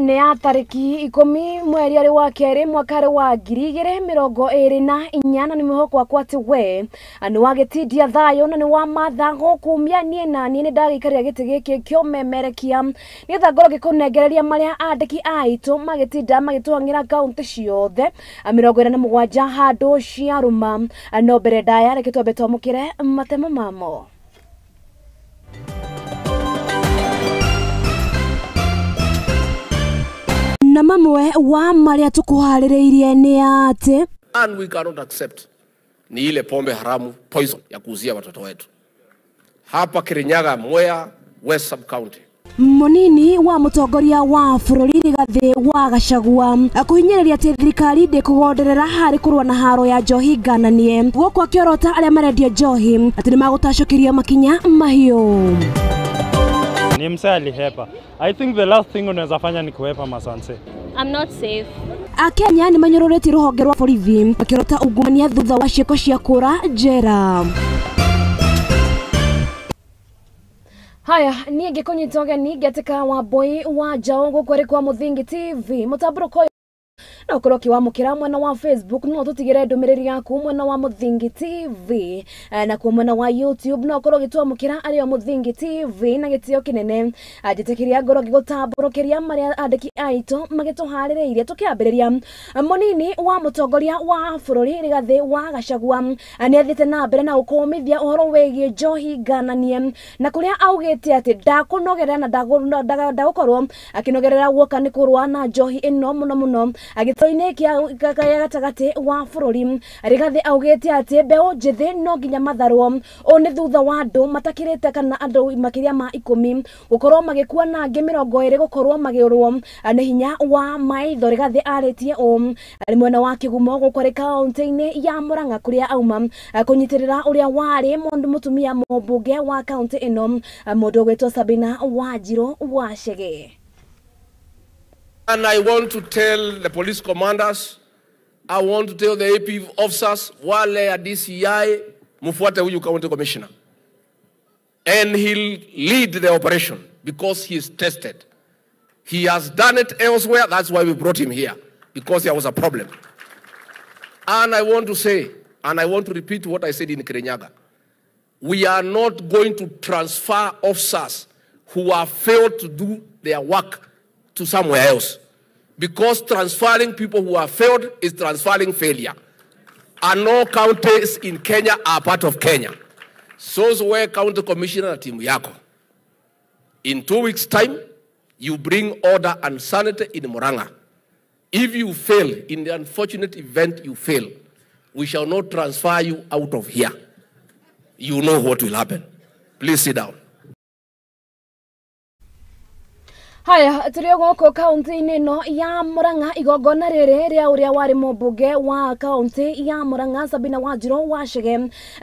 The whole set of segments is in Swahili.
nene ya tariki 10 mweri ari wa keri mwakari wa 2024 ni mihoko akwa ati we ani wagetidia thayo na ni wa mathago kumia nie na nie ndagikaria giti giki kyo memerekia ni thagoro gikunengereria maria andiki aitu magitinda magituangira kaunti ciothe 47 handu cia ruma no mbere ndaya reketwo betomukire matemo mamo. Na mamwe wa maria tukuharireirie ni ati and we cannot accept ni ile pombe haramu poison ya kuuzia watoto wetu hapa Kirinyaga, Mwea, West Sub County. Munini wa mutongoria wa bururi Rigathi wa Gachagua akuhinyiriria ati thirikari ndikugonderera hari kurwa na haro ya njohi ngananie guko akiorota aria marendia njohi ati ni magutacokiria makinya mahiu. Ni msali hepa. I think the last thing unaweza fanya ni kuhepa masanse. I'm not safe. Akenya ni manyororeti ruhonge rwa borithi akirota ungumania thutha wa cieko cia kura njera. Haya ni ngikunyitoge ni ngetika wa boy wa jaongo kwere kwa Muthingi TV mutamburuko na ukoroki wa mukira mwena wa Facebook no tutigire ndumiriri yaku mwena wa Muthingi TV na kwa mwena wa YouTube no ukoroki twa mukira ari wa Muthingi TV na gitio kinene ajitekiria ngoroki gutamburukiria maria andiki aito magituharireirie tukiambiriria munini wa mutongoria wa bururi Rigathi wa Gachagua ni athite na mbere na ukumithia uhoro wegie njohi ngananie na kuria augite ati ndakunogerera na ndagukorwo akinogerera guoka ni kurwa na njohi ino muno agitoine kia gatagati wa bururi Rigathi augite ati mbeo njithi no nginya matharwo one thutha wa andu matakirite kana andu makiria ma 10 gukorwo magikua na angi 20 gukorwo magiurwo ni hinya wa maitho. Rigathi aritie ari mwena wa KIGUMO gukoreka kaunti-ini ya MURANG'A kuria auma kunyitirira uria wari mundu mutumia mbunge wa kaunti ino mundu gwetwo Sabina Wanjiru wa Chege. And I want to tell the police commanders, I want to tell the AP officers, wale ya DCI, mufuate huyu county commissioner. And he'll lead the operation because he is tested. He has done it elsewhere, that's why we brought him here, because there was a problem. And I want to say, and I want to repeat what I said in Kirinyaga, we are not going to transfer officers who have failed to do their work to somewhere else, because transferring people who have failed is transferring failure, and all counties in Kenya are part of Kenya. So where county commissioner team yako, in 2 weeks time you bring order and sanity in MURANG'A. If you fail, in the unfortunate event you fail, we shall not transfer you out of here. You know what will happen. Please sit down. Haya tulio goko kaunti-ini no ya MURANG'A igogona riri ria uria wari mbunge wa kaunti ya MURANG'A Sabina Wanjiru wa Chege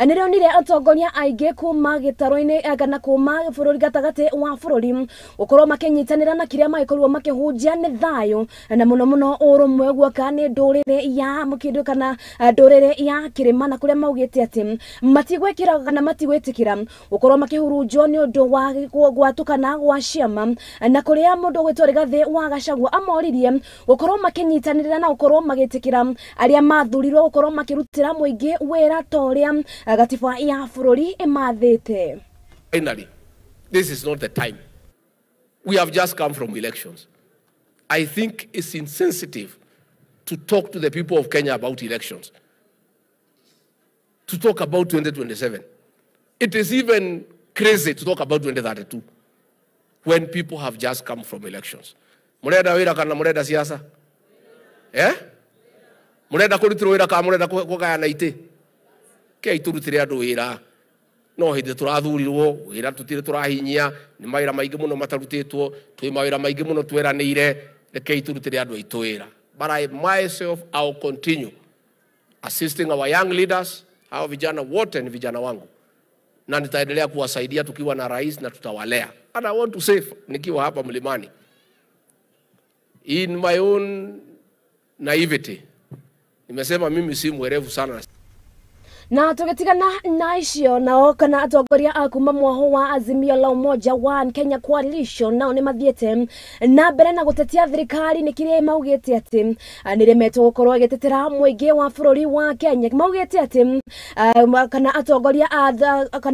nirio nire atongoria aingi kuma gitaro-ini kana kuma bururi gatagati wa bururi ukorwo makinyitanira na kiria magikorwo makihunjia ni thayo na muno urumwe guoka ni nduriri ya mukindu kana nduriri ya kirima na kuria maugite ati matigwekira kana matigwetikira ukorwo makihurunjwo ni undu wa gwatukana gwa ciama na kuria mundu gwetwo Rigathi wa Gachagua amoririe gukorwo makinyitanirira na gukorwo magitikira aria mathurirwo gukorwo makirutira muingi wira toria gatiba ya bururi imathite. Finally, this is not the time. We have just come from elections. I think it's insensitive to talk to the people of Kenya about elections, to talk about 2027. It is even crazy to talk about 2032. When people have just come from elections. Mureda wira kana mureda siasa? Mureda kurutira wira kana mureda kugayana ite? Ke iturutire andu wira. No hindi turathurirwo wira tutire turahinyia ni mawira maingi muno matarutitwo twi mawira maingi muno tweranire reke iturutire andu aitu wira. But I myself I'll continue assisting our young leaders, hao vijana wote ni vijana wangu. Na nitaendelea kuwasaidia tukiwa na rais na tutawalea. And I want to say, nikiwa hapa mlimani, in my own naivety, nimesema mimi si mwerevu sana. Na tugetigana na icio nao kana atongoria a kuma mwaho wa Azimio la Umoja One Kenya Coalition nao ni mathiete na mbere na gutetia thirikari ni kirie maugite ati niremetwo gukorwo gitetera muingi wa bururi wa Kenya. Maugite ati kana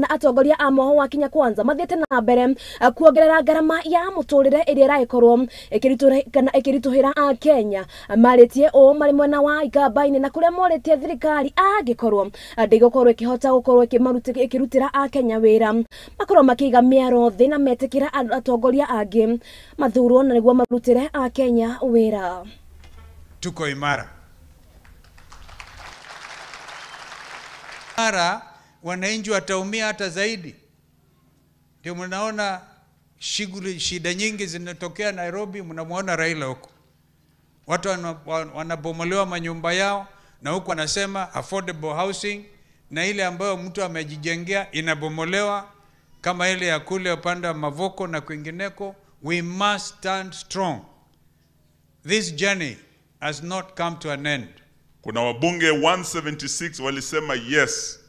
atongoria a mwaho wa Kenya Kwanza mathiete na mbere kuongerera garama ya muturire iria irakorwo ikirituhira a Kenya. Maritie o mari mwena wa Ikamba-ini na kuria moretie thirikari agikorwo ndigokorwo ikihota gukorwo ikirutira a Kenya wira makorwo makiga miaro thi na metikira atongoria angi mathurwo na niguo marutire a Kenya wira. Tuko imara. Mara wananchi wataumia hata zaidi. Ndio mnaona shida nyingi zinatokea Nairobi, mnamuona Raila huko. Watu wanabomolewa manyumba yao na huko wanasema affordable housing, na ile ambayo mtu amejijengea inabomolewa kama ile ya kule upande wa Mavoko na kwingineko. We must stand strong. This journey has not come to an end. Kuna wabunge 176 walisema yes,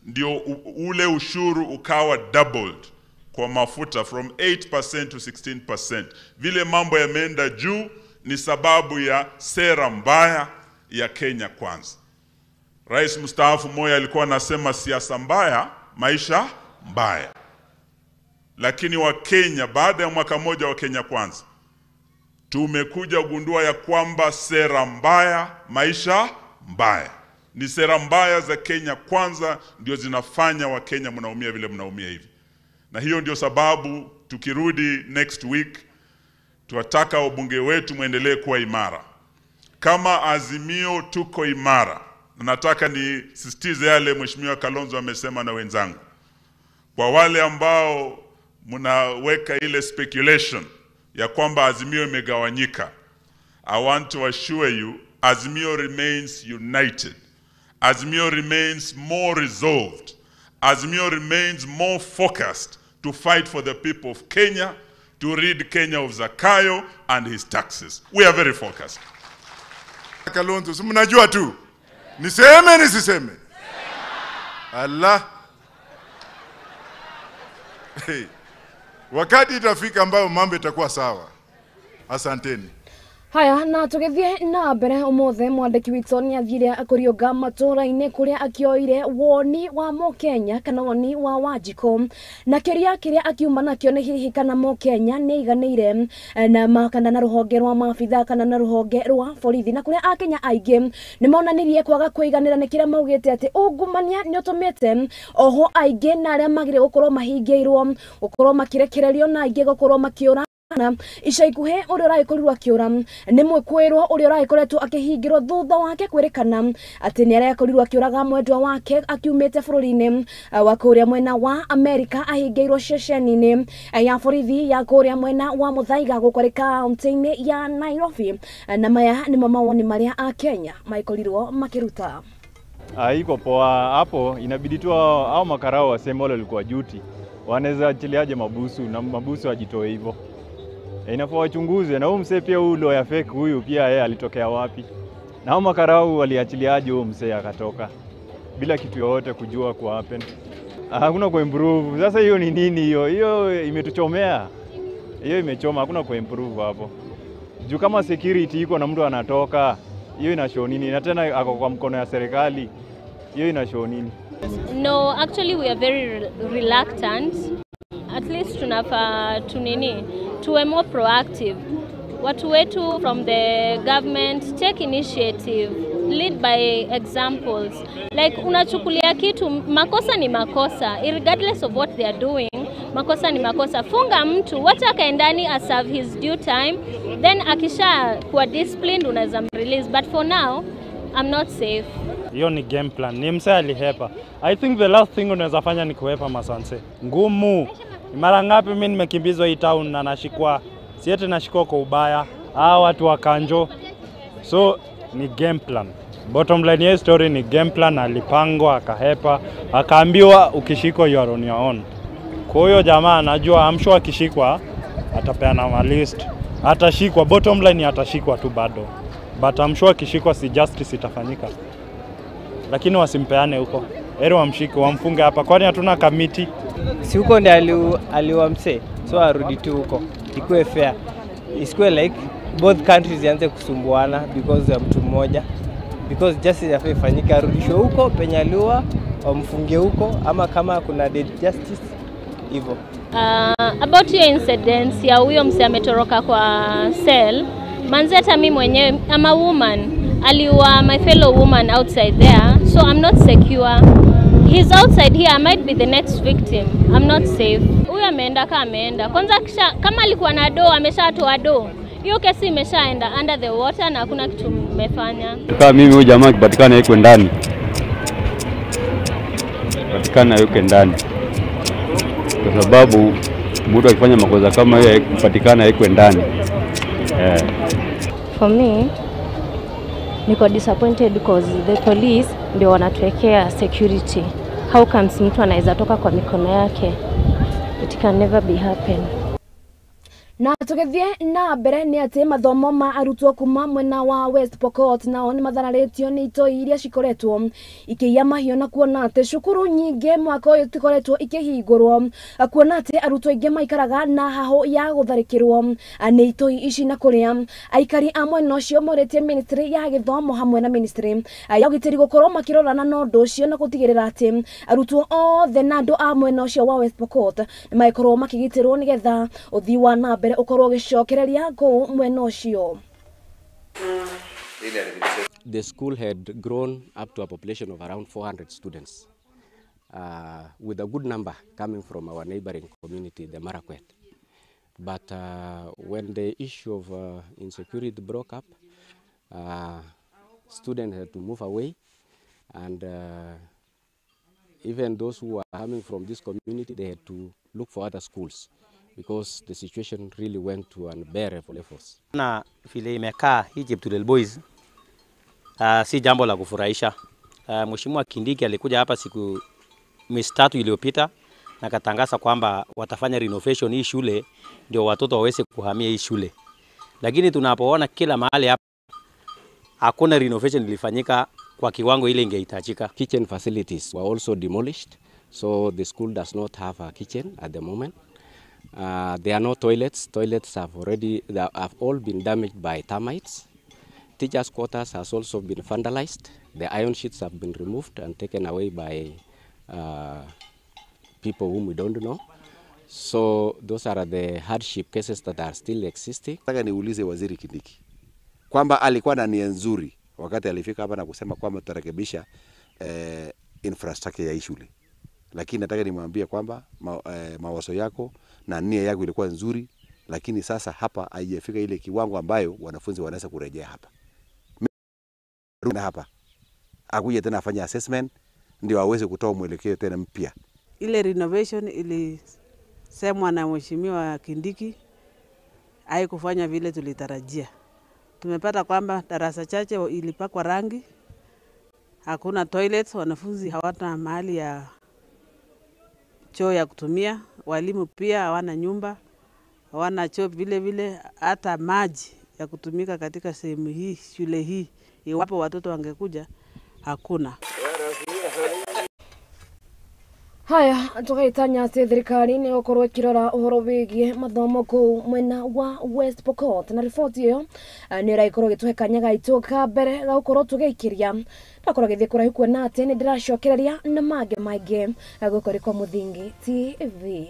ndio ule ushuru ukawa doubled kwa mafuta from 8% to 16%. Vile mambo yameenda juu ni sababu ya sera mbaya ya Kenya Kwanza. Rais mstaafu Moi alikuwa anasema siasa mbaya, maisha mbaya. Lakini wa Kenya baada ya mwaka moja wa Kenya Kwanza tumekuja gundua ya kwamba sera mbaya, maisha mbaya. Ni sera mbaya za Kenya Kwanza ndio zinafanya wa Kenya mnaumia vile mnaumia hivi. Na hiyo ndio sababu tukirudi next week tuwataka wabunge wetu muendelee kuwa imara. Kama Azimio tuko imara. Na nataka nisisitize yale Mheshimiwa Kalonzo amesema na wenzangu. Kwa wale ambao mnaweka ile speculation ya kwamba Azimio imegawanyika, I want to assure you Azimio remains united. Azimio remains more resolved. Azimio remains more focused to fight for the people of Kenya, to rid Kenya of Zakayo and his taxes. We are very focused. Kalonzo, si mnajua tu. Niseme nisiseme? Allah. Hey. Wakati itafika ambao mambo itakuwa sawa. Asanteni. Haya na tugithie na mbere umothe mwandiki witũ ni athire akũrĩũnga matũra-inĩ kũrĩa akĩoire woni wa Mũkenya kana woni wa Wanjikũ na kĩrĩa akiuma nakĩo nĩ hihi kana Mũkenya nĩ iganĩire na makana na rũhonge rwa maabitha kana na rũhonge rwa borithi na kũrĩa Akenya aingĩ nĩ monanirie kwaga kwĩganĩra nĩ kĩrĩa maugĩte atĩ ungumania nĩ ũtũmĩte oho aingĩ na arĩa magĩrĩire gũkorwo mahingĩirwo gũkorwo makĩrekererio na aingĩ gũkorwo makĩũra na ica ikuhe uri uraikorirwo akiura ni mwekwirwo uri uraikoretwo akihingirwo thutha wake kwerekana ati ni araikorirwo akiuraga mwendwa wake akiumite bururi-ini wa kuria mwena wa Amerika ahingirwo ceceni-ini ya borithi ya kuria mwena wa Muthaiga gukore kaunti-ini ya Nairobi na maya ni mawoni maria a Kenya maikorirwo makiruta. Iko poa hapo, inabidi tu hao makarao waseme wale walikuwa duty wanaweza achiliaje mabusu na mabusu ajitoe hivyo. Inafaa wachunguze na huyu msee pia huyu lawyer fake huyu pia yeye alitokea wapi. Na hao makarau waliachiliaje huyu msee akatoka bila kitu yote kujua kwa happen. Hakuna kuimprove. Sasa hiyo ni nini hiyo? Hiyo imetuchomea. Hiyo imechoma, hakuna kuimprove hapo. Juu kama security iko na mtu anatoka, hiyo ina show nini? Na tena ako kwa mkono ya serikali. Hiyo ina show nini? No, actually we are very reluctant. At least tuwe more proactive. Watu wetu from the government take initiative, lead by examples. Like unachukulia kitu, makosa ni makosa, regardless of what they are doing, makosa ni makosa. Funga mtu, wacha akaendani aserve his due time, then akisha kuwa disciplined unaweza release. But for now, I'm not safe. Hiyo ni game plan. Ni msee alihepa. I think the last thing unaweza fanya ni kuhepa masanse. Ngumu. Mara ngapi mimi nimekimbizwa hii town na nashikwa. Si eti nashikwa kwa ubaya. Watu wa kanjo. So ni game plan. Bottom line ya story ni game plan, alipangwa akahepa, akaambiwa ukishikwa you are on your own. Kwa hiyo jamaa anajua I'm sure akishikwa atapeana ma list. Atashikwa, bottom line atashikwa tu bado. But I'm sure akishikwa si justice itafanyika. Lakini wasimpeane huko. ero wamshike wamfunge hapa, kwani hatuna kamiti? Si huko ndiye aliwamse, so arudi tu huko. Ikuwe fair. Isikuwe like both countries zianze kusumbuana because ya mtu mmoja. Because justice yafaa ifanyike, arudishwe huko penye aliwa, wamfunge huko, ama kama kuna dead justice hivyo. About your incident ya huyo mse ametoroka kwa cell, manzi hata mimi mwenyewe I'm a woman, aliwa my fellow woman outside there, so I'm not secure. He's outside here, I might be the next victim. I'm not safe. Huyo ameenda kama ameenda. Kwanza kama alikuwa na do, ameshatoa do. Hiyo kesi imeshaenda under the water na hakuna kitu mmefanya. Kama mimi huyu jamaa kipatikana yuko ndani. Patikana yuko ndani. Kwa sababu mtu akifanya makosa kama hiyo kupatikana yuko ndani. For me, niko disappointed because the police ndio wanatuwekea security. How comes mtu anaweza toka kwa mikono yake? It can never be happen. Na tugethie na mbere ni ati mathomo ma arutwo kuma mwena wa West Pokot nao ni mathararetio ni itoi iria cikoretwo ikiia mahio na kuona ati cukuru nyingi mwaka uyu tikoretwo ikihingurwo, kuona ati arutwo ingi maikaraga na haho ya gutharikirwo ni itoi ici, na kuria aikari a mwena ucio moretie ministry ya githomo hamwe na ministry ya ugitiri gukorwo makirorana na undu ucio na gutigirira ati arutwo othe na andu a mwena ucio wa West Pokot ni maikorwo makigitirwo nigetha uthii wa na mbere ukorwo gicokereria ko mwena ucio. The school had grown up to a population of around 400 students, with a good number coming from our neighboring community, the Marakwet. But when the issue of insecurity broke up, students had to move away, and even those who were coming from this community, they had to look for other schools, because the situation really went to unbearable levels. Na vile imekaa hii Cheptulel Boys si jambo la kufurahisha. Mheshimiwa Kindiki alikuja hapa siku mitatu iliyopita na katangaza kwamba watafanya renovation hii shule ndio watoto waweze kuhamia hii shule. Lakini tunapoona kila mahali hapa hakuna renovation ilifanyika kwa kiwango ile ingehitajika. Kitchen facilities were also demolished, so the school does not have a kitchen at the moment. There are no toilets. Toilets have all been damaged by termites. Teachers' quarters has also been vandalized. The iron sheets have been removed and taken away by people whom we don't know. So those are the hardship cases that are still existing. Nataka niulize Waziri Kindiki kwamba alikuwa na nia nzuri wakati alifika hapa na kusema kwamba tutarekebisha infrastructure ya shule. Lakini nataka nimwambie kwamba mawazo yako na nia yako ilikuwa nzuri, lakini sasa hapa haijafika ile kiwango ambayo wanafunzi wanaweza kurejea hapa. Hapa akuje tena afanye assessment ndio aweze kutoa mwelekeo tena mpya. Ile renovation ilisemwa na Mheshimiwa Kindiki haikufanya vile tulitarajia. Tumepata kwamba darasa chache ilipakwa rangi, hakuna toilets, wanafunzi hawana mahali ya choo ya kutumia, walimu pia hawana nyumba, hawana choo vile hata maji ya kutumika katika sehemu hii, shule hii, iwapo watoto wangekuja hakuna. Haya, tugaitanya ati thirikari ni gukorwo ikirora uhoro wigie mathomo kuu mwena wa West Pokot, na riboti iyo ni raikorwo gituhekanya gaituka mbere ga gukorwo tugeikiria ndakorwo githie kuraihu kuona ati ni ndiracokereria na mange gukori kwa Muthingi TV.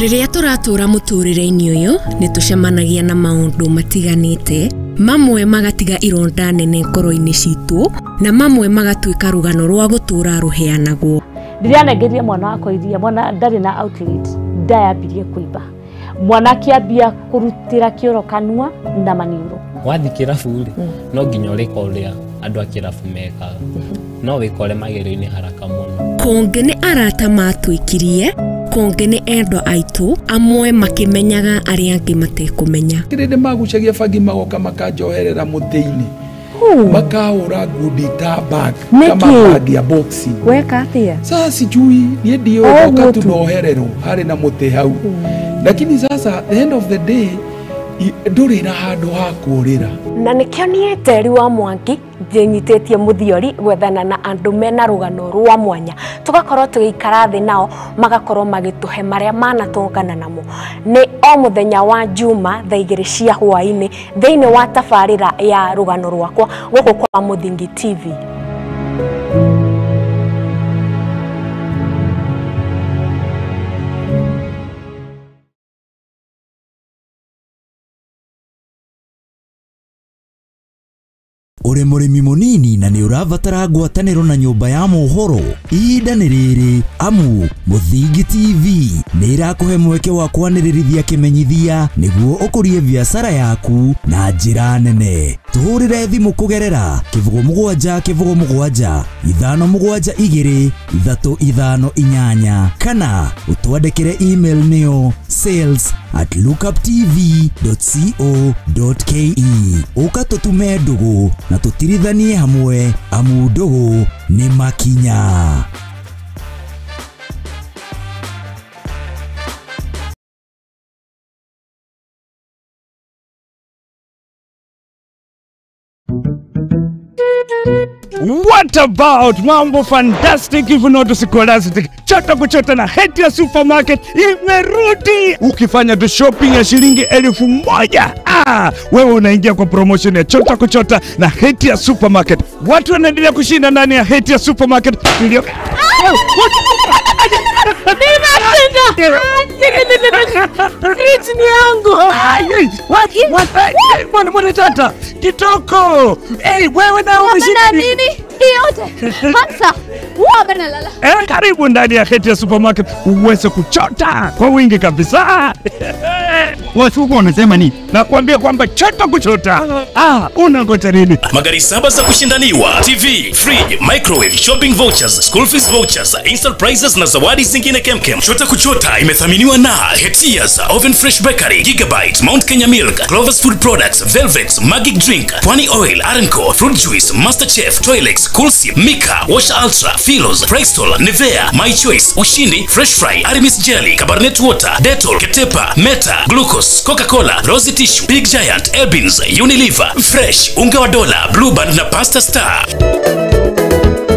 Riria turatura muturire-ini uyu ni tucemanagia na maundu matiganite, mamwe magatiga ironda nene ngoro-ini citu na mamwe magatuika rugano rwa gutura ruheanagwo. Ndirianengeria mwana wakwa iria, mwana ndari na outlet, ndayambirie kuiba, mwana kiambia kurutira kioro kanua na maniuro. Wathi kirabu ri no nginya urika uria andu a kirabu mekaga, no wikore magero-ini haraka muno. Konge ni arata matwikirie konge nĩ endwa aitũ amwe makimenyaga aria angĩ matekumenya kĩrĩndĩ magucagia bangi magoka makanjoherera mũtĩ-inĩ makaũra ngundi ta bag kama bag ya boxing weka atia sasa sijui niĩ ndiũĩ tunohererwo harĩ na mũtĩ hau lakini sasa the end of the day ndũrĩ na handũ ha kũũrĩra na nĩkĩo niĩ Teri wa Mwangi njĩnyitĩtie mũthiori gwethana na andũ mena rũgano rwa mwanya tũgakorwo tũgĩikara thĩ nao magakorwo magĩtũhe marĩa manatũngana namo nĩ o mũthenya wa Juma thaa 2 cia hwaĩ-inĩ thĩinĩ wa tabarĩra ya rũgano rwakwa gũkũ kwa Mũthingi TV. Ore mũrĩmi mũnini na nĩ ũrabatara ngwatanĩro na nyũmba ya mohoro ihinda nĩ rĩrĩ amu Mũthingi TV nĩ irakũhe mweke wa kwanĩrĩrithia kĩmenyithia nĩguo ũkũrie biacara yaku na njĩra nene. Tũhũrĩre thimũ kũgerera 0777 572 358 kana ũtwandĩkĩre email nĩyo sales@lookuptv.co.ke ũka tũtume ndũgũ na tũtirithanie hamwe amu ndũgũ nĩ makinya. What about mambo fantastic if not scholastic? Chota kuchota na heti ya supermarket imerudi. Ukifanya tu shopping ya shilingi 1000, wewe unaingia kwa promotion ya chota kuchota na heti ya supermarket. Watu wanaendelea kushinda ndani ya heti ya supermarket. Mwana tata kitoko. Wewe na umeshinda nini? Yote. Hamsa, umenalala. Karibu ndani ya heti ya supermarket uweze kuchota kwa wingi kabisa. Watu wanasema nini? Nakwambia kwamba chota kuchota. Unangoja nini? Magari 7 za kushindaniwa, TV, fridge, microwave, shopping vouchers, school fees vouchers, instant prizes na zawadi zingine kemkem. Chota kuchota imethaminiwa na Hetias, Oven Fresh Bakery, Gigabyte, Mount Kenya Milk, Clover's Food Products, Velvet, Magic Drink, Pwani Oil, Arenco, Fruit Juice, Masterchef, Toilex, Coolsip, Mika, Wash Ultra, Philos, Prestol, Nivea, My Choice, Ushindi, Fresh Fry, Arimis Jelly, Cabernet Water, Dettol, Ketepa, Meta, Glucose, Coca-Cola, Rosy Tissue, Big Giant, Elbins, Unilever, Fresh, Unga wa Dola, Blue Band na Pasta Star.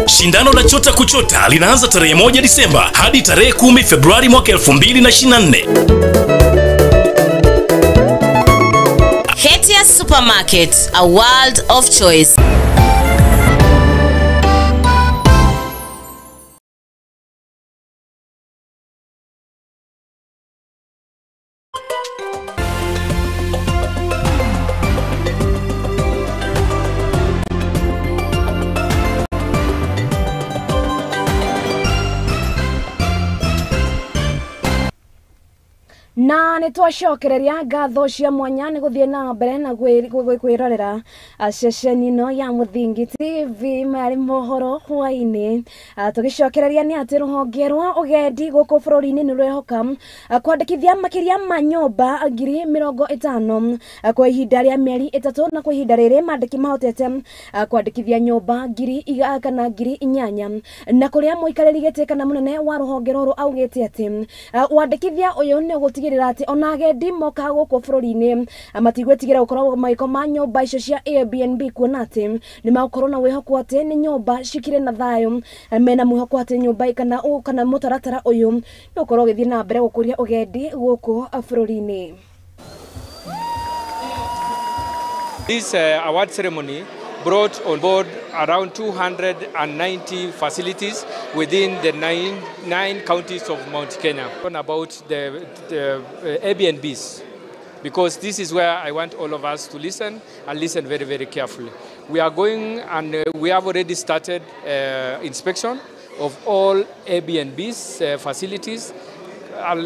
Shindano la chota kuchota linaanza tarehe 1 Disemba hadi tarehe 10 Februari mwaka 2024. Hetia Supermarket, a world of choice. na nitwacokereria ngatho cia mwanya ni guthie na mbere na kwirorera ceceni ino ya Muthingi TV mari Mohoro Hwai-Ini. Tugicokereria ni ati ruhonge rwa ugendi guku bururi-ini ni rwehoka kwandikithia makiria ma nyumba 50,000 kwa ihinda ria mieri 3 na kwa ihinda riri mandiki mahotete kwandikithia nyumba 1,000 kana 8,000 na kuria muikariri giti kana munene wa ruhonge ruru augite ati wandikithia uyu ni gutigirira ati ona agendi moka guku bururi-ini matigwetigira gukorwo maiko ma nyumba icio cia Airbnb kuona ati ni magukorwo na wihoko ati ni nyumba cikire na thayo mena mwihoko ati nyumba kana mutaratara uyu ni ukorwo githie na mbere gukuria ugendi guku bururi-ini. This award ceremony brought on board around 290 facilities within the nine counties of Mount Kenya. About the Airbnbs, because this is where I want all of us to listen and listen very, very carefully. We are going and we have already started inspection of all Airbnbs facilities.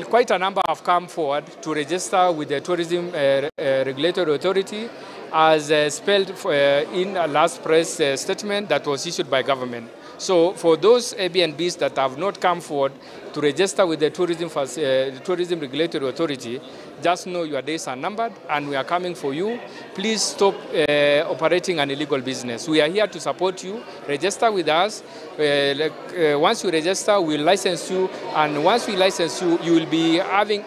Quite a number have come forward to register with the Tourism Regulatory Authority as spelled in a last press statement that was issued by government. So for those Airbnbs that have not come forward to register with the Tourism Regulatory Authority, just know your days are numbered and we are coming for you. Please stop operating an illegal business. We are here to support you. Register with us. Once you register, we'll license you, and once we license you, you will be having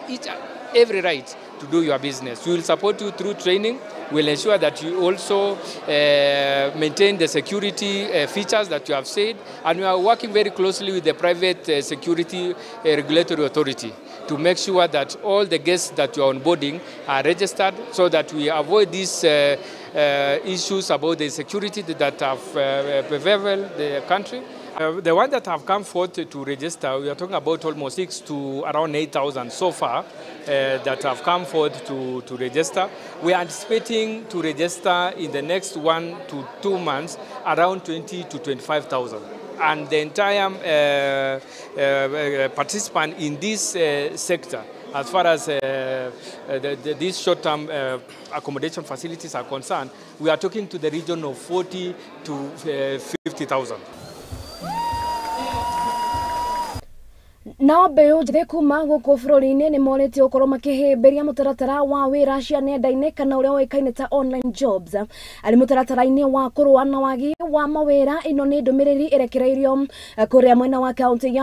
every right to do your business. We will support you through training. We'll ensure that you also maintain the security features that you have said, and we are working very closely with the private security regulatory authority to make sure that all the guests that you are onboarding are registered, so that we avoid these issues about the security that have bedeviled the country. The ones that have come forth to register, we are talking about almost 6 to around 8,000 so far that have come forth to register. We are anticipating to register in the next 1 to 2 months around 20 to 25,000. And the entire participant in this sector, as far as these short-term accommodation facilities are concerned, we are talking to the region of 40 to 50,000. Na mbeũ njĩthĩ kuma gũkũ bũrũri-inĩ nĩ morĩtio gũkorwo makĩhĩmbĩria mũtaratara wa wĩra cia nenda-inĩ kana ũrĩa ũĩkaine ta online jobs arĩ mũtaratara-inĩ wa kũrũa na wagi wa mawĩra. Ĩno nĩ ndũmĩrĩri ĩrekereirio kũrĩa mwena wa kaunti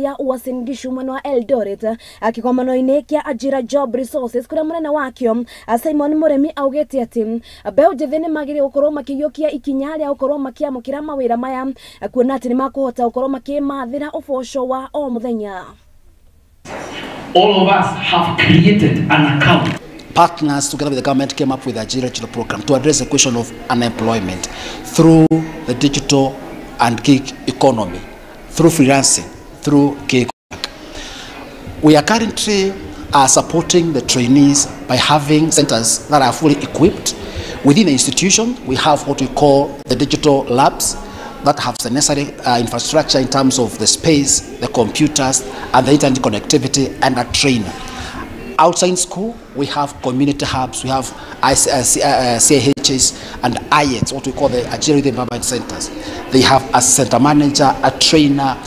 ya Uasin Gishu mwena wa Eldoret kĩgomano-inĩ kĩa Ajira Job Resources, kũrĩa mũnene wakĩo Simon Mũremi augĩte atĩ mbeũ njĩthĩ nĩ magĩrĩire gũkorwo makĩiyũkia ikinya rĩa gũkorwo makĩamũkĩra mawĩra maya, kuona atĩ nĩ makũhota gũkorwo makĩmathĩra ũboco wa o mũthenya. All of us have created an account. Partners together with the government came up with a digital program to address the question of unemployment through the digital and gig economy, through freelancing, through gig work. We are currently supporting the trainees by having centers that are fully equipped. Within the institution, we have what we call the digital labs that have the necessary infrastructure in terms of the space, the computers, and the internet connectivity, and a trainer. Outside school, we have community hubs, we have CHs and IETs, what we call the Agility Empowerment Centers. They have a center manager, a trainer,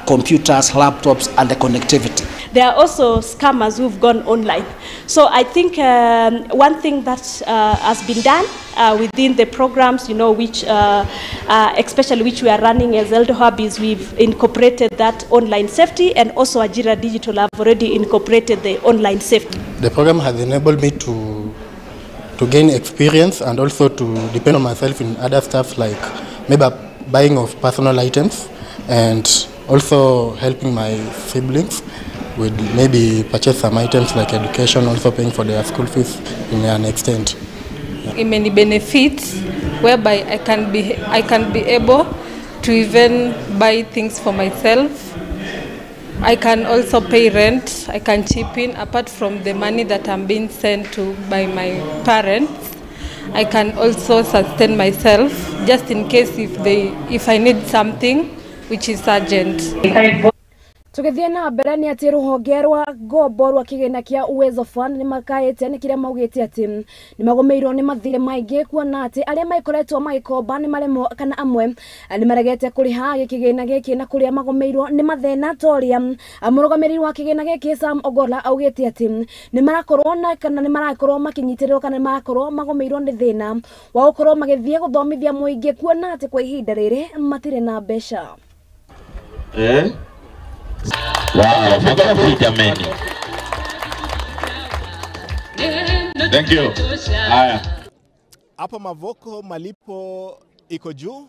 computers, laptops, and the connectivity. There are also scammers who've gone online. So I think one thing that has been done within the programs, you know, which especially which we are running as Eldo Hub, is we've incorporated that online safety, and also Ajira Digital have already incorporated the online safety. The program has enabled me to gain experience and also to depend on myself in other stuff like maybe buying of personal items and also helping my siblings with maybe purchase some items like education, also paying for their school fees in an extent. Yeah. Many benefits whereby I can be able to even buy things for myself. I can also pay rent. I can chip in apart from the money that I'm being sent to by my parents. I can also sustain myself just in case if I need something which is urgent. Tũgĩthiĩ na mbere nĩ atĩ rũhonge rwa ngombo rwa kĩgĩna kĩa Uwezo Fund nĩ makaĩte nĩ kĩrĩa maugĩte atĩ nĩ magũmĩirwo nĩ mathirĩ maingĩ, kuona atĩ arĩa maikoretwo magĩkomba nĩ maremwo kana amwe nĩ maregete kũrĩha kĩgĩna gĩkĩ, na kũrĩa magũmĩirwo nĩ mathĩna ta ũrĩa mũrũgamĩrĩri wa kĩgĩna gĩkĩ Sam Ogolla augĩte atĩ nĩ marakorwo na kana nĩ marakorwo makĩnyitĩrĩrwo kana nĩ marakorwo magũmĩirwo nĩ thĩna wa gũkorwo magĩthiĩ gũthomithia mũingĩ, kuona atĩ kwa ihinda rĩrĩ matirĩ na mbeca. Wow, jameni. Thank you. Haya. Hapa Mavoko malipo iko juu.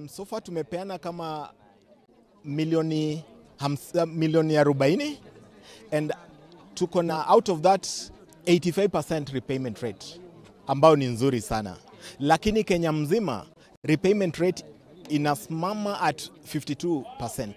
So far tumepeana kama milioni 40, and tuko na out of that 85% repayment rate ambao ni nzuri sana, lakini Kenya mzima repayment rate inasimama at 52%.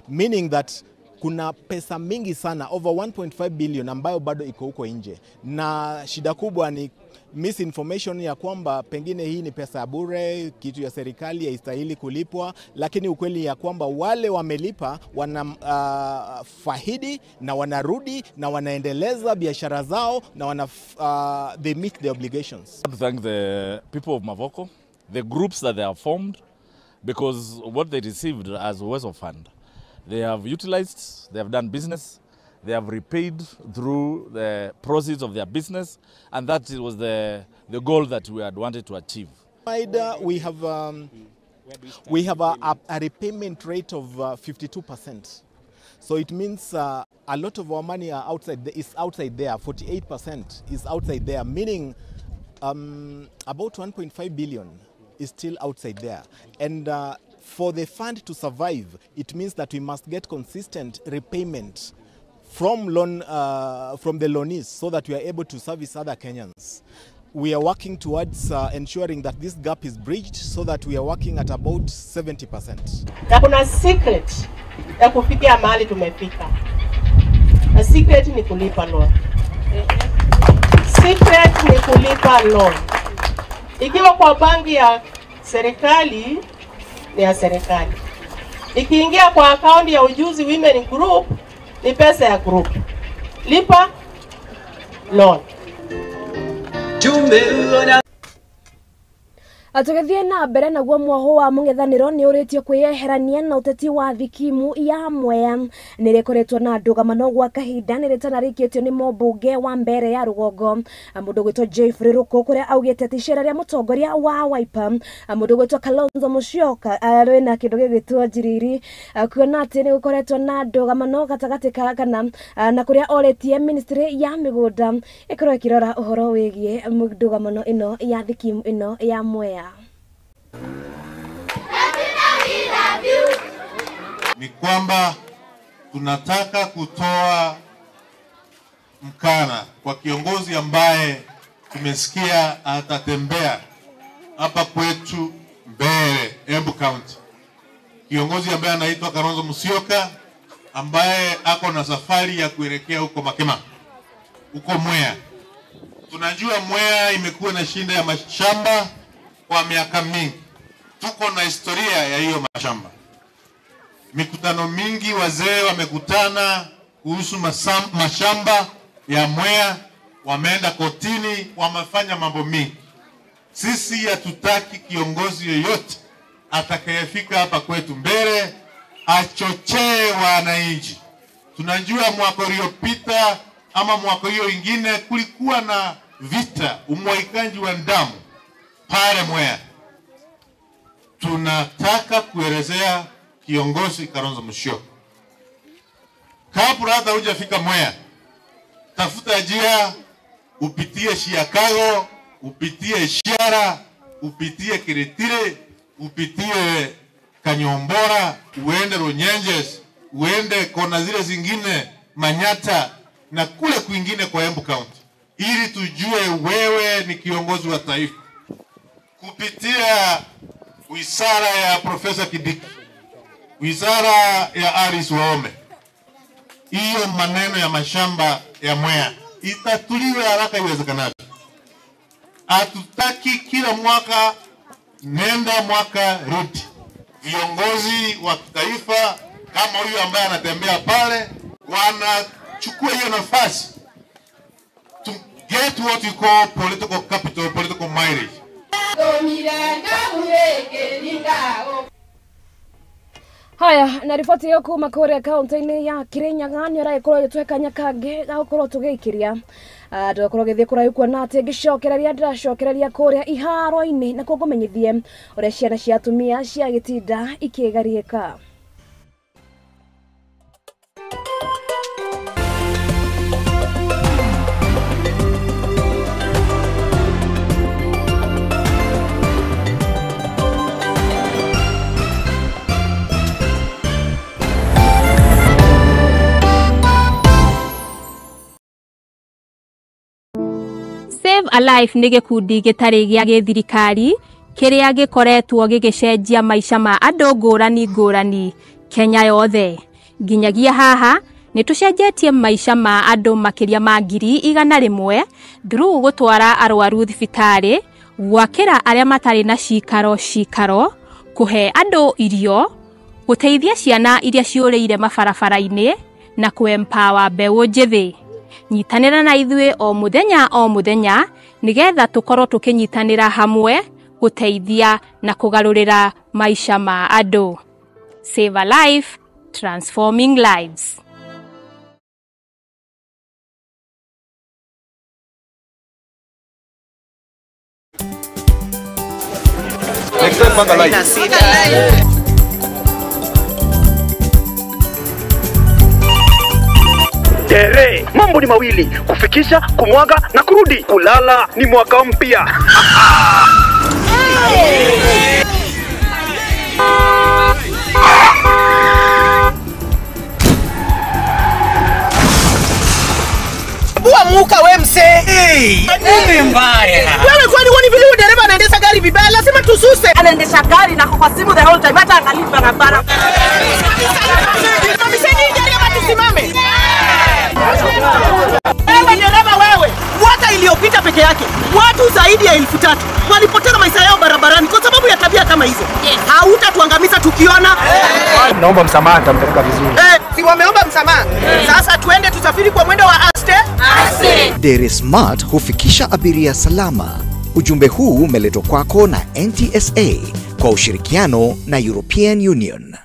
Meaning that kuna pesa mingi sana, over 1.5 billion ambayo bado iko huko nje, na shida kubwa ni misinformation ya kwamba pengine hii ni pesa ya bure, kitu ya serikali haistahili kulipwa, lakini ukweli ya kwamba wale wamelipa wanafahidi na wanarudi na wanaendeleza biashara zao na they meet the obligations. I want to thank the people of Mavoko, the groups that they have formed, because what they received as Uwezo Fund, they have utilized, they have done business, they have repaid through the proceeds of their business, and that was the goal that we had wanted to achieve. We have a repayment rate of 52%. So it means a lot of our money is outside there. 48% is outside there, meaning about 1.5 billion is still outside there. And for the fund to survive, it means that we must get consistent repayment from the loanees so that we are able to service other Kenyans. We are working towards ensuring that this gap is bridged so that we are working at about 70%. Na kuna secret ya kufikia mahali tumefika. Na secret ni kulipa loan. Secret ni kulipa loan. Ikiwa kwa banki ya serikali ni ya serikali. Ikiingia kwa akaunti ya Ujuzi Women Group ni pesa ya group. Lipa loan. Atugethie na mbere naguo mwoho wa mung'ethaniro ni uritio kwiyeherania na uteti wa thikimu ya Mwea nirikoretwo na ndugamano gwa kahinda niritanarikitio ni mobunge wa mbere ya rugongo mundu gwitwo Jeffrey Ruko kuria augite ati icera ria mutongoria wa Wiper mundu gwitwo Kalonzo Musyoka ari na kindu gigitwo njiriri kuona ati ni gukoretwo na ndugamano gatagati ka kana na kuria oretie ministry ya migunda ikorwo ikirora uhoro wigie ndugamano ino ya thikimu ino ya Mwea. Ni kwamba tunataka kutoa mkana kwa kiongozi ambaye tumesikia atatembea hapa kwetu mbele Embu County. Kiongozi ambaye anaitwa Kalonzo Musyoka ambaye ako na safari ya kuelekea huko Makema, huko Mwea. Tunajua Mwea imekuwa na shinda ya mashamba kwa miaka mingi. Tuko na historia ya hiyo mashamba. Mikutano mingi wazee wamekutana kuhusu mashamba ya Mwea, wameenda kotini, wamefanya mambo mingi. Sisi hatutaki kiongozi yoyote atakayefika hapa kwetu mbele achochee wananchi. Tunajua mwaka uliopita ama mwaka hiyo ingine kulikuwa na vita, umwagikaji wa damu pale Mwea. Tunataka kuelezea kiongozi Kalonzo Musyoka, kabla hata hujafika Mwea, tafuta njia upitie Chicago, upitie Ishara, upitie Kiritiri, upitie Kanyombora, uende Runyenjes, uende kona zile zingine Manyata na kule kwingine kwa Embu County, ili tujue wewe ni kiongozi wa taifa. Kupitia wizara ya Profesa Kidiki, wizara ya Alice Wahome, hiyo maneno ya mashamba ya Mwea itatuliwe haraka iwezekanavyo. Hatutaki kila mwaka nenda mwaka rudi. Viongozi wa kitaifa kama huyu ambaye anatembea pale wanachukua hiyo nafasi to get what you call political capital, political mileage. Haya, na ripoti yo kuma kuria kaunti-ini ya Kirinyaga ni urakorwo gitweka nyakange gakorwo tugikiria tugakorwo githie kuraihu kuona ati ngicokereria ndiracokereria kuria iharo-ini na kugumenyithie uria ciana cia atumia cia gitinda ikigarieka. Save a Life nĩ gĩkundi gĩtarĩ gĩa gĩthirikari kĩrĩa gĩkoretwo gĩgĩcenjia maica ma andũ ngũrani ngũrani Kenya yothe. Nginyagia haha nĩ tũcenjetie maica ma andũ makĩria ma 100,000 through gũtwara arwaru thibitarĩ, gwakĩra arĩa matarĩ na cikaro, kũhe andũ irio, gũteithia ciana iria ciũrĩire mabarabara-inĩ na kũ-empower mbeũ njĩthĩ. Nyitanĩra na ithuĩ o mũthenya nĩgetha tũkorwo tũkĩnyitanĩra hamwe gũteithia na kũgarũrĩra maisha ma andũ. Save a life, transforming lives. Next time panga live. Tere, mambo ni mawili, kufikisha, kumwaga na kurudi. Kulala ni mwaka mpya. Bua muka we mse. Nini mbaya? Wewe kwani wani vile dereva anaendesha gari vibaya? Lazima tususe. Anaendesha gari na kwa simu the whole time hata angalia barabara. Mseni dereva tusimame. Wewe dereva wewe. Mwaka iliyopita peke yake watu zaidi ya 1000 walipoteza maisha yao barabarani kwa sababu ya tabia kama hizo. Hautatuangamiza tukiona. Naomba msamaha, nitampeleka vizuri. Si wameomba msamaha. Sasa tuende tusafiri kwa mwendo wa aste. Dere Smart hufikisha abiria salama. Ujumbe huu umeletwa kwako na NTSA kwa ushirikiano na European Union.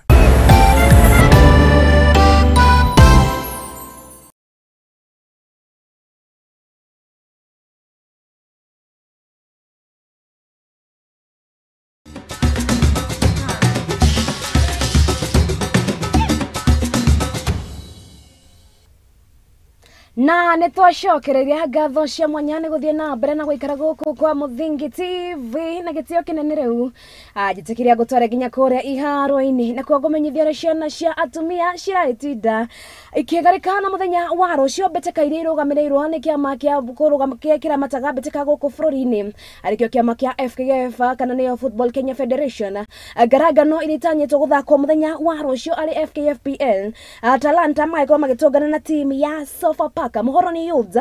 Na nitwacokereria ngatho cia mwanya ni guthie na mbere na guikara guku kwa Muthingi TV na gitio kinene riu ajitikiria gutwara nginya kuria iharo-ini na kwa gumenyithia ciana cia atumia ciraitinda ikigarika na muthenya wa rucio mbeteka iria irugamirĩirwo ni kiama kia kurugamia kiramataga mbeteka guku bururi-ini arikio kiama kia FKF kana niyo Football Kenya Federation. Ngaragano iritanyitwo guthakwo muthenya wa rucio ari FKFPL. Atalanta maiko magitongana na timu ya Sofapaka. Mohoro ni Youths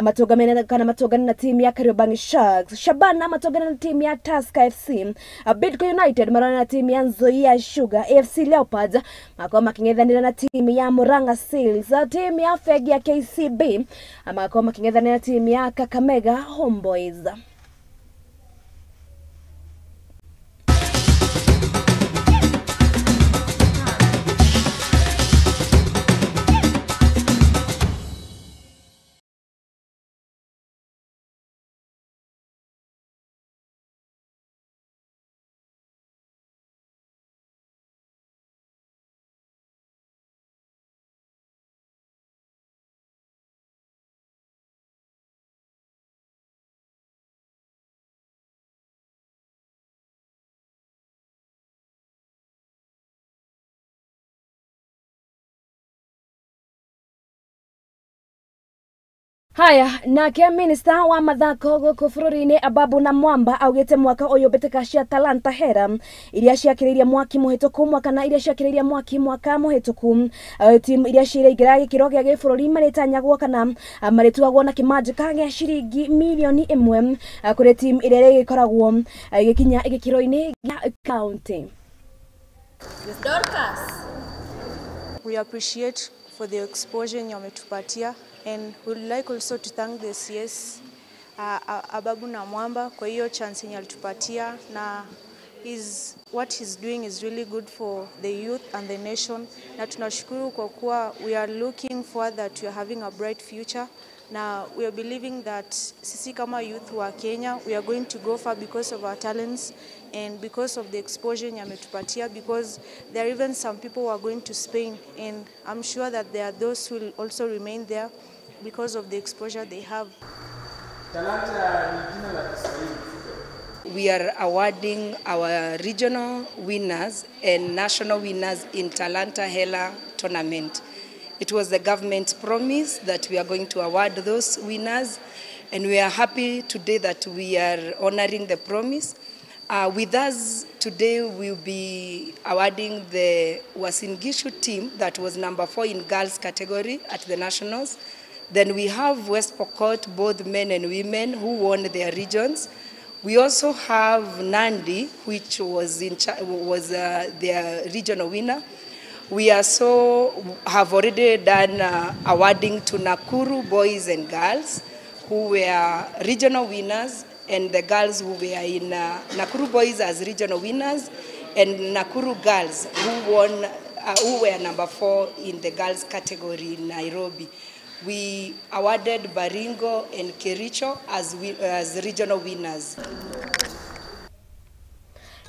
matongana na timu ya Kariobangi Sharks. Shabana matongana na timu ya Tusker FC. Bidco United marana na timu ya Nzoia Sugar. AFC Leopards makoma making'ethanira na timu ya Murang'a Seals. Timu ya Fegi ya KCB makoma making'ethanira na timu ya Kakamega Homeboys. Haya, nake minister wa mathako guku bururi-ini Ababu na Mwamba augite mwaka uyu mbeteka cia Talanta Hera iria ciakiriria mwaki muhituku mwaka na iria ciakiriria mwaki mwaka muhituku timu iria cireigera gikiro gia gibururi maritanyagwo kana marituagwo na kimajika gia ciringi milioni 1 kuri timu iria igikoragwo igikinya igikiro-ini gia county. Dorcas, we appreciate for the exposure yametupatia. And we would like also to thank the CS Ababu na Mwamba kwa hiyo chance yenye alitupatia na what he's doing is really good for the youth and the nation. Na tunashukuru kwa kuwa we are looking forward that we are having a bright future. Na we are believing that sisi kama youth wa Kenya, we are going to go far because of our talents and because of the exposure yametupatia, because there are even some people who are going to Spain, and I'm sure that there are those who will also remain there because of the exposure they have. We are awarding our regional winners and national winners in Talanta Hela tournament. It was the government's promise that we are going to award those winners, and we are happy today that we are honoring the promise. With us today, we'll be awarding the Uasin Gishu team that was number 4 in girls category at the nationals. Then we have West Pokot, both men and women, who won their regions. We also have Nandi, which was their regional winner. We also have already done awarding to Nakuru boys and girls, who were regional winners, and the girls who were in Nakuru boys as regional winners, and Nakuru girls who won, who were number 4 in the girls category in Nairobi. We awarded Baringo and Kericho as regional winners.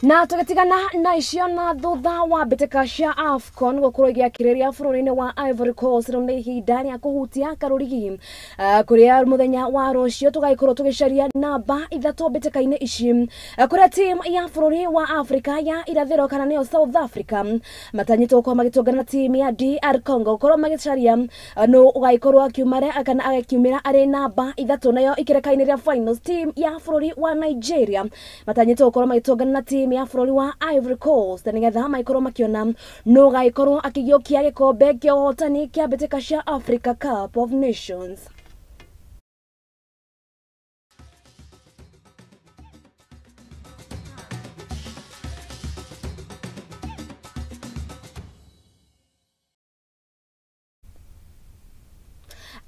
Na tugatigana na icio na thutha wa mbĩtĩka cia AFCON gũkorwo igĩakĩrĩria bũrũri-inĩ wa Ivory Coast nĩ ihinda rĩa kũhutia karũrigi kũrĩa mũthenya wa rũciũ tũgagĩkorwo tũgĩcaria namba 3 mbĩtĩka-inĩ ici kũrĩa timu ya bũrũri wa Africa ya irathĩro kana nĩyo South Africa matanyĩtwo gũkorwo magĩtũngana na timu ya DR Congo gũkorwo magĩcaria nũ ũgagĩkorwo akiumĩra kana agakiumĩra arĩ namba 3 nayo ikĩrĩka-inĩ rĩa finals timu ya bũrũri wa Nigeria matanyĩtwo gũkorwo magĩtũngana na timu ya bũrũri wa Ivory Coast nĩgetha maikorwo makiona no gaikorwo akigĩũkia gĩkombe kĩa ũhotani kĩa mbĩtĩka cia Africa Cup of Nations.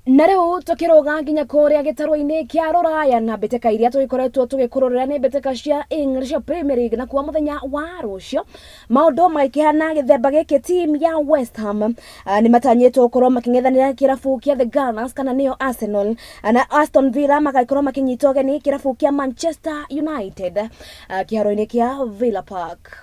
Na rĩu tũkĩrũga nginya kũrĩa gĩtarũ-inĩ kĩa Rũraya na mbĩtĩka iria tũgĩkoretwo tũgĩkũrũrĩra nĩ mbĩtĩka cia English Premier League na kuwa mũthenya wa rũciũ maũndũ magĩkĩhana gĩthemba gĩkĩ timu ya West Ham nĩ matanyĩtwo gũkorwo makĩng'ethanĩra kĩrabu kĩa The Gunners kana nĩyo Arsenal na Aston Villa magagĩkorwo makĩnyitwo ũgeni kĩrabu kĩa Manchester United kĩharo-inĩ kĩa Villa Park.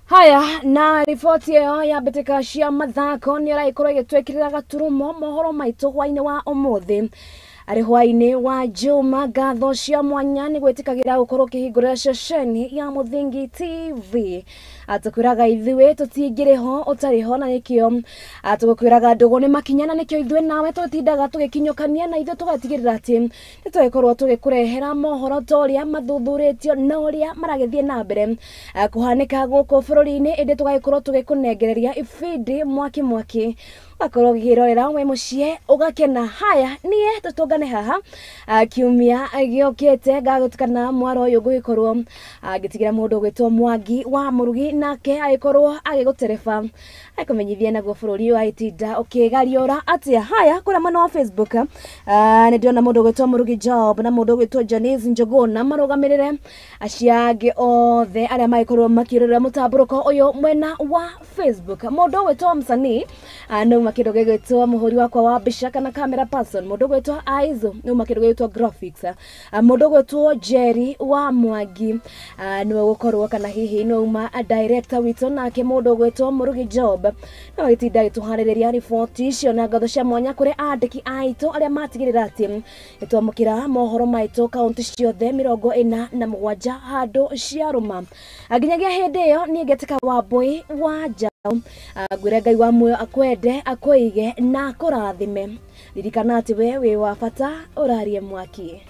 Haya na riboti ĩyo ya mbĩtĩka cia mathako nĩ ĩragĩkorwo ĩgĩtwĩkĩrĩra gaturumo mohoro maitũ hwainĩ wa ũmũthĩ arĩ hwainĩ wa Juma ngatho cia mwanya nĩ gwĩtĩkagĩra gũkorwo kĩhingũrĩra ceceni ya Mũthingi TV atũkwĩraga ithuĩ tũtingĩrĩ ho ũtarĩ ho na nĩkĩo atũkwĩraga ndũgũ nĩ makinya na nĩkĩo ithuĩ nawe tũtindaga tũgĩkinyũkania na ithuĩ tũgatigĩrĩra atĩ nĩ tũgĩkorwo tũgĩkũrehera mohoro ta ũrĩa mathuthurĩtio na ũrĩa maragĩthiĩ na mbere kũhanĩka gũkũ bũrũri-inĩ ĩndĩ tũgagĩkorwo tũgĩkũnengereria ibindi mwaki akorwo gĩrorera we mũciĩ ũgakena. Haya niĩ tũtũngane haha kiumia gĩũkĩte ngagũtukana mwaro ũyũ ngũgĩkorwo ngĩtigĩra mũndũ ũgwĩtwo Mwangi wa Mũrugi nake agĩkorwo agĩgũtereba akũmenyithia naguo bũrũri wa itinda ũkĩgariũra atĩa. Haya kũrĩa mwena wa Facebook nĩ ndĩrona mũndũ ũgwĩtwo Mũrugi Job na mũndũ ũgwĩtwo Janice Njũgũna marũgamĩrĩre aciangĩ othe arĩa magĩkorwo makĩrorera mũtambũrũko ũyũ mwena wa Facebook. Mũndũ ũgwĩtwo Msanii no makindo gĩgwĩtwo mũhũri wakwa wa mbica kana camera person, mũndũ ũgwĩtwo Aizo no makindo gĩgwĩtwo graphics, mũndũ ũgwĩtwo Jerry wa Mwangi no gũkorwo kana hihi no uma director witũ nake mũndũ ũgwĩtwo Mũrugi Job no gĩtinda gĩtũharĩrĩria riboti icio na ngatho cia mwanya kũrĩ andĩki aitũ arĩa matigĩrĩra atĩ nĩtwamũkĩra mohoro maitũ kaunti ciothe 47 handũ ciarũma. Nginyagia hĩndĩ ĩyo niĩ Ngetĩka Wambui wa ngwĩre Ngai wa muoyo akwende akũige na akũrathime. Ririkana atĩ we wĩ wa bata ũrarie mwaki.